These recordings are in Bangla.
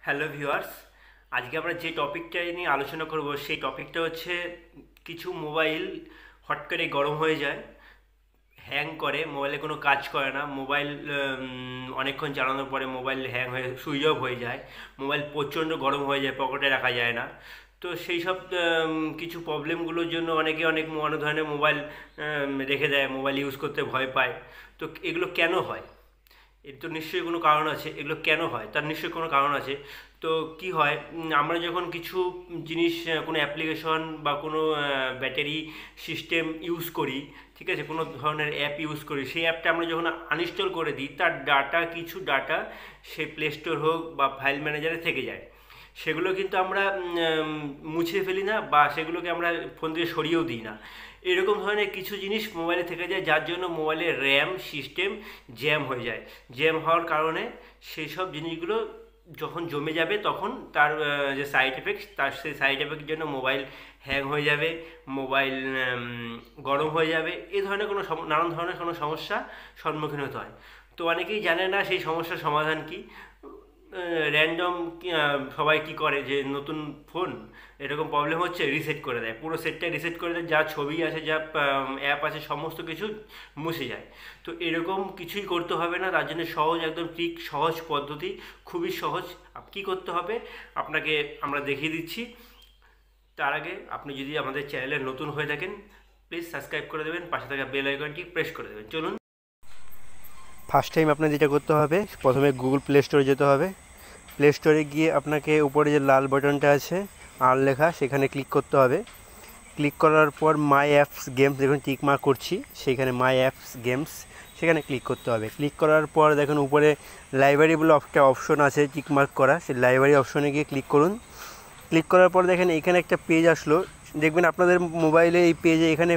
হ্যালো ভিউয়ার্স, আজকে আমরা যে টপিকটা নিয়ে আলোচনা করব সেই টপিকটা হচ্ছে কিছু মোবাইল হট করে গরম হয়ে যায়, হ্যাং করে, মোবাইলে কোনো কাজ করে না। মোবাইল অনেকক্ষণ চালানোর পরে মোবাইল হ্যাং হয়ে সুইচ অফ হয়ে যায়, মোবাইল প্রচণ্ড গরম হয়ে যায়, পকেটে রাখা যায় না। তো সেই সব কিছু প্রবলেমগুলোর জন্য অনেকে অনেক ধরনের মোবাইল রেখে দেয়, মোবাইল ইউজ করতে ভয় পায়। তো এগুলো কেন হয়? এর তো নিশ্চয়ই কোনো কারণ আছে। এগুলো কেন হয় তার নিশ্চয়ই কোনো কারণ আছে। তো কি হয়, আমরা যখন কিছু জিনিস, কোনো অ্যাপ্লিকেশন বা কোনো ব্যাটারি সিস্টেম ইউজ করি, ঠিক আছে, কোনো ধরনের অ্যাপ ইউজ করি, সেই অ্যাপটা আমরা যখন আনইনস্টল করে দিই, তার কিছু ডাটা সে প্লে স্টোর হোক বা ফাইল ম্যানেজারে থেকে যায়। সেগুলো কিন্তু আমরা মুছে ফেলি না, বা সেগুলোকে আমরা ফোন থেকে সরিয়েও দিই না। এরকম ধরনের কিছু জিনিস মোবাইলে থেকে যায়, যার জন্য মোবাইলের র্যাম সিস্টেম জ্যাম হয়ে যায়। জ্যাম হওয়ার কারণে সেই সব জিনিসগুলো যখন জমে যাবে, তখন তার যে সাইড এফেক্ট, সেই সাইড এফেক্টের জন্য মোবাইল হ্যাং হয়ে যাবে, মোবাইল গরম হয়ে যাবে, এই ধরনের নানান ধরনের কোনো সমস্যা সম্মুখীন হতে হয়। তো অনেকেই জানে না সেই সমস্যার সমাধান কী। র্যান্ডম সবাই কি করে, যে নতুন ফোন এরকম প্রবলেম হচ্ছে, রিসেট করে দেয়, পুরো সেটটা রিসেট করে দেয়, যা ছবি আছে, যা অ্যাপ আছে, সমস্ত কিছু মুছে যায়। তো এরকম কিছুই করতে হবে না। তার জন্য সহজ, একদম ঠিক সহজ পদ্ধতি, খুবই সহজ। কী করতে হবে আপনাকে আমরা দেখিয়ে দিচ্ছি। তার আগে আপনি যদি আমাদের চ্যানেলে নতুন হয়ে থাকেন, প্লিজ সাবস্ক্রাইব করে দেবেন, পাশে থাকা বেল আইকনটি প্রেস করে দেবেন। চলুন। ফার্স্ট টাইম আপনার যেটা করতে হবে, প্রথমে গুগল প্লে স্টোরে যেতে হবে। প্লে স্টোরে গিয়ে আপনাকে উপরে যে লাল বাটনটা আছে আর লেখা, সেখানে ক্লিক করতে হবে। ক্লিক করার পর মাই অ্যাপস গেমস, দেখুন টিক মার্ক করছি, সেইখানে মাই অ্যাপস গেমস, সেখানে ক্লিক করতে হবে। ক্লিক করার পর দেখুন উপরে লাইব্রেরি বলে একটা অপশন আছে টিক মার্ক করা, সেই লাইব্রেরি অপশনে গিয়ে ক্লিক করুন। ক্লিক করার পর দেখেন এখানে একটা পেজ আসলো। দেখবেন আপনাদের মোবাইলে এই পেজে এখানে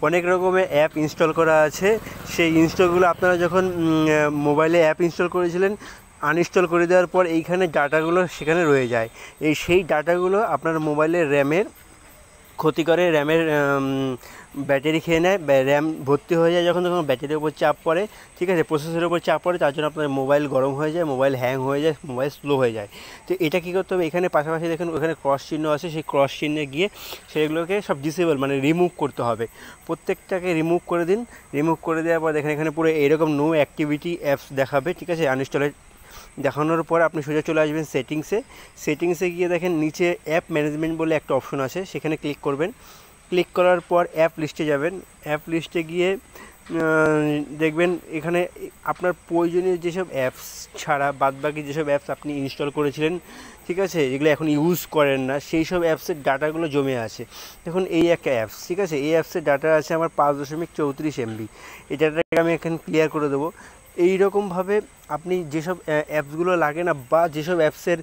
অনেক রকমের অ্যাপ ইনস্টল করা আছে। সেই ইনস্টলগুলো আপনারা যখন মোবাইলে অ্যাপ ইনস্টল করেছিলেন, আনইনস্টল করে দেওয়ার পর এইখানে ডাটাগুলো সেখানে রয়ে যায়। সেই ডাটাগুলো আপনার মোবাইলের র্যামের ক্ষতি করে, র্যামের ব্যাটারি খেয়ে নেয়, র্যাম ভর্তি হয়ে যায় যখন ব্যাটারির উপর চাপ পড়ে, ঠিক আছে, প্রসেসরের উপর চাপ পড়ে, তার জন্য আপনার মোবাইল গরম হয়ে যায়, মোবাইল হ্যাং হয়ে যায়, মোবাইল স্লো হয়ে যায়। তো এটা কী করতে হবে, এখানে পাশাপাশি দেখুন ওখানে ক্রস চিহ্ন আছে, সেই ক্রস চিহ্নে গিয়ে সেগুলোকে সব ডিসেবল মানে রিমুভ করতে হবে। প্রত্যেকটাকে রিমুভ করে দিন। রিমুভ করে দেওয়ার পর দেখেন এখানে পুরো এরকম নো অ্যাক্টিভিটি অ্যাপস দেখাবে, ঠিক আছে। আনইনস্টলের দেখানোর পর আপনি সোজা চলে আসবেন সেটিংসে গিয়ে দেখেন নিচে অ্যাপ ম্যানেজমেন্ট বলে একটা অপশন আছে, সেখানে ক্লিক করবেন। ক্লিক করার পর অ্যাপ লিস্টে যাবেন। অ্যাপ লিস্টে গিয়ে দেখবেন এখানে আপনার প্রয়োজনীয় যেসব অ্যাপস ছাড়া বাদবাকি যেসব অ্যাপস আপনি ইনস্টল করেছিলেন, ঠিক আছে, যেগুলো এখন ইউজ করেন না, সেই সব অ্যাপসের ডাটাগুলো জমে আছে। দেখুন এই একটা অ্যাপস, ঠিক আছে, এই অ্যাপসের ডাটা আছে আমার 5.34 MB। এই ডাটাটাকে আমি এখানে ক্লিয়ার করে দেবো। এই রকমভাবে আপনি যেসব অ্যাপসগুলো লাগে না, বা যেসব অ্যাপসের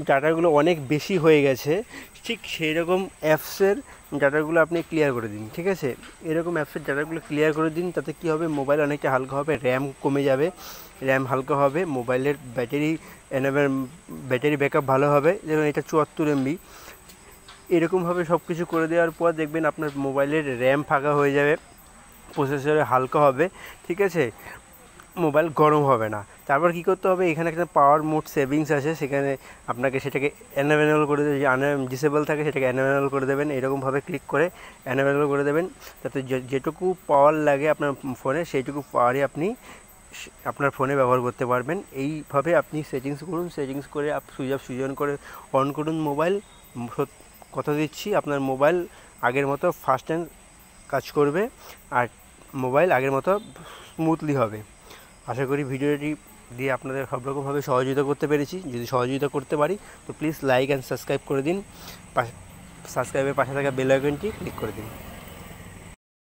ডাটাগুলো অনেক বেশি হয়ে গেছে, ঠিক সেই রকম অ্যাপসের ডাটাগুলো আপনি ক্লিয়ার করে দিন, ঠিক আছে। এরকম অ্যাপসের ডাটাগুলো ক্লিয়ার করে দিন। তাতে কী হবে, মোবাইল অনেকটা হালকা হবে, র্যাম কমে যাবে, র্যাম হালকা হবে, মোবাইলের ব্যাটারি ব্যাকআপ ভালো হবে। যেমন এটা 74 MB। এরকমভাবে সব কিছু করে দেওয়ার পর দেখবেন আপনার মোবাইলের র্যাম ফাঁকা হয়ে যাবে, প্রসেসরে হালকা হবে, ঠিক আছে, মোবাইল গরম হবে না। তারপর কী করতে হবে, এখানে একটা পাওয়ার মোড সেভিংস আছে, সেখানে আপনাকে সেটাকে এনেবল করে দেবে, ডিসেবল থাকে সেটাকে এনেবল করে দেবেন। এরকমভাবে ক্লিক করে এনেবল করে দেবেন, তাতে যেটুকু পাওয়ার লাগে আপনার ফোনে, সেইটুকু পাওয়ারই আপনি আপনার ফোনে ব্যবহার করতে পারবেন। এইভাবে আপনি সেটিংস করুন। সেটিংস করে সুইচ অন করে অন করুন মোবাইল। কথা দিচ্ছি, আপনার মোবাইল আগের মতো ফাস্ট হ্যান্ড কাজ করবে, আর মোবাইল আগের মতো স্মুথলি হবে। আশা করি ভিডিওটি দিয়ে আপনাদের সব রকমভাবে সহযোগিতা করতে পেরেছি। যদি সহযোগিতা করতে পারি তো প্লিজ লাইক অ্যান্ড সাবস্ক্রাইব করে দিন। সাবস্ক্রাইবের পাশে থাকা বেল আইকনটি ক্লিক করে দিন।